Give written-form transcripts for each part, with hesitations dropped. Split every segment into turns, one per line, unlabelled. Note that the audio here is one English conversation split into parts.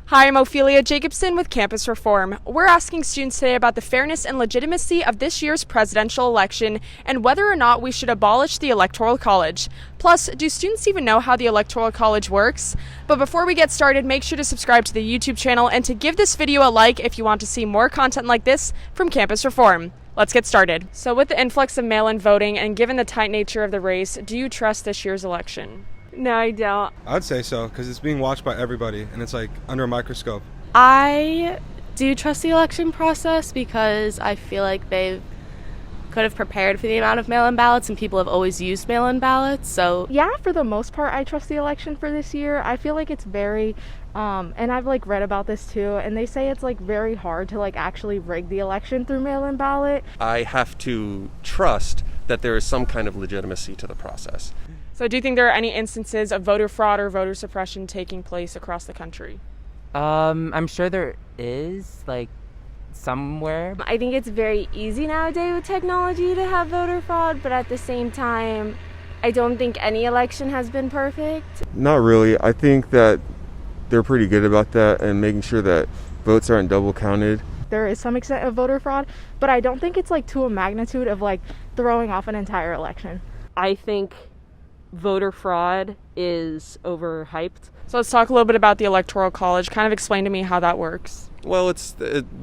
Hi, I'm Ophelie Jacobson with Campus Reform. We're asking students today about the fairness and legitimacy of this year's presidential election and whether or not we should abolish the Electoral College. Plus, do students even know how the Electoral College works? But before we get started, make sure to subscribe to the YouTube channel and to give this video a like if you want to see more content like this from Campus Reform. Let's get started. So with the influx of mail-in voting and given the tight nature of the race, do you trust this year's election?
No, I don't.
I'd say so, because it's being watched by everybody, and it's like under a microscope.
I do trust the election process because I feel like they could have prepared for the amount of mail-in ballots, and people have always used mail-in ballots, so...
Yeah, for the most part, I trust the election for this year. I feel like it's very, and I've read about this too, and they say it's very hard to actually rig the election through mail-in ballot.
I have to trust that there is some kind of legitimacy to the process.
So do you think there are any instances of voter fraud or voter suppression taking place across the country?
I'm sure there is, somewhere.
I think it's very easy nowadays with technology to have voter fraud, but at the same time, I don't think any election has been perfect.
Not really. I think that they're pretty good about that and making sure that votes aren't double counted.
There is some extent of voter fraud, but I don't think it's to a magnitude of throwing off an entire election.
I think voter fraud is overhyped.
So let's talk a little bit about the Electoral College. Kind of explain to me how that works.
Well, it's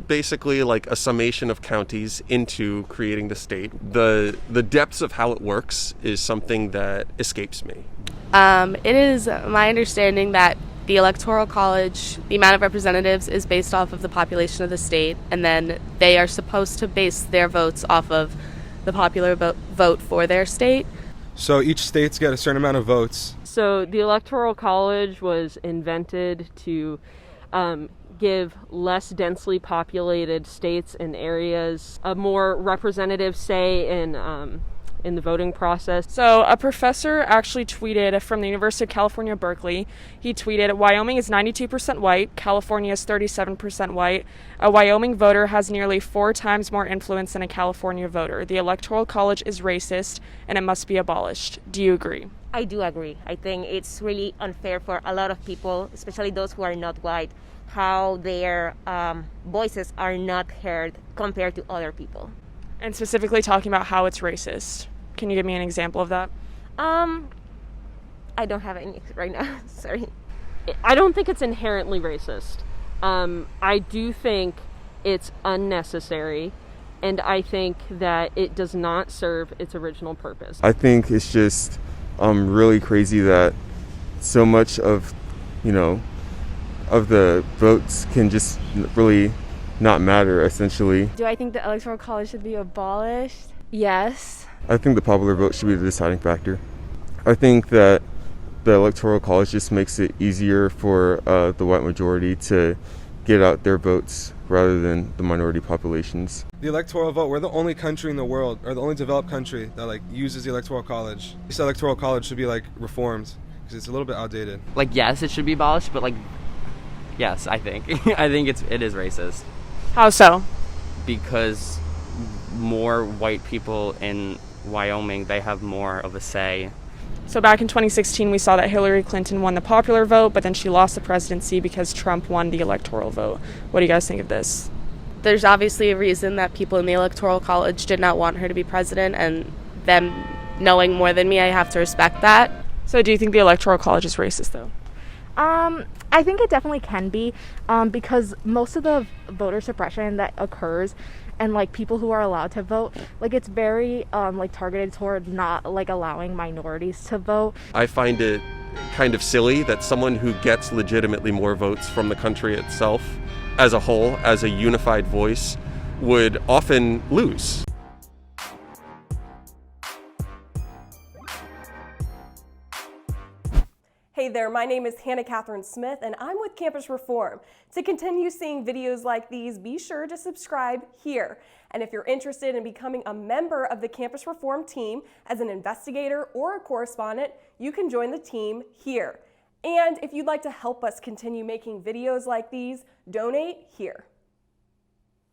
basically like a summation of counties into creating the state. The depths of how it works is something that escapes me.
It is my understanding that the Electoral College, the amount of representatives is based off of the population of the state, and then they are supposed to base their votes off of the popular vote for their state.
So each state's got a certain amount of votes.
So the Electoral College was invented to give less densely populated states and areas a more representative say in the voting process.
So a professor actually tweeted from the University of California, Berkeley. He tweeted, Wyoming is 92% white, California is 37% white. A Wyoming voter has nearly 4 times more influence than a California voter. The Electoral College is racist and it must be abolished. Do you agree?
I do agree. I think it's really unfair for a lot of people, especially those who are not white, how their voices are not heard compared to other people.
And specifically talking about how it's racist. Can you give me an example of that?
I don't have any right now. Sorry.
I don't think it's inherently racist. I do think it's unnecessary, and I think that it does not serve its original purpose.
I think it's just really crazy that so much of the votes can just really not matter, essentially.
Do I think the Electoral College should be abolished? Yes.
I think the popular vote should be the deciding factor. I think that the Electoral College just makes it easier for the white majority to get out their votes rather than the minority populations.
The electoral vote, we're the only country in the world, or the only developed country that uses the Electoral College. This Electoral College should be reformed, because it's a little bit outdated.
Yes, it should be abolished, but yes, I think. I think it is racist.
How so?
Because more white people in Wyoming, they have more of a say.
So back in 2016, we saw that Hillary Clinton won the popular vote, but then she lost the presidency because Trump won the electoral vote. What do you guys think of this?
There's obviously a reason that people in the Electoral College did not want her to be president, and them knowing more than me, I have to respect that.
So do you think the Electoral College is racist, though?
I think it definitely can be, because most of the voter suppression that occurs and people who are allowed to vote, it's very targeted toward not allowing minorities to vote.
I find it kind of silly that someone who gets legitimately more votes from the country itself as a whole, as a unified voice, would often lose.
Hey there, my name is Hannah Catherine Smith and I'm with Campus Reform. To continue seeing videos like these, be sure to subscribe here. And if you're interested in becoming a member of the Campus Reform team as an investigator or a correspondent, you can join the team here. And if you'd like to help us continue making videos like these, donate here.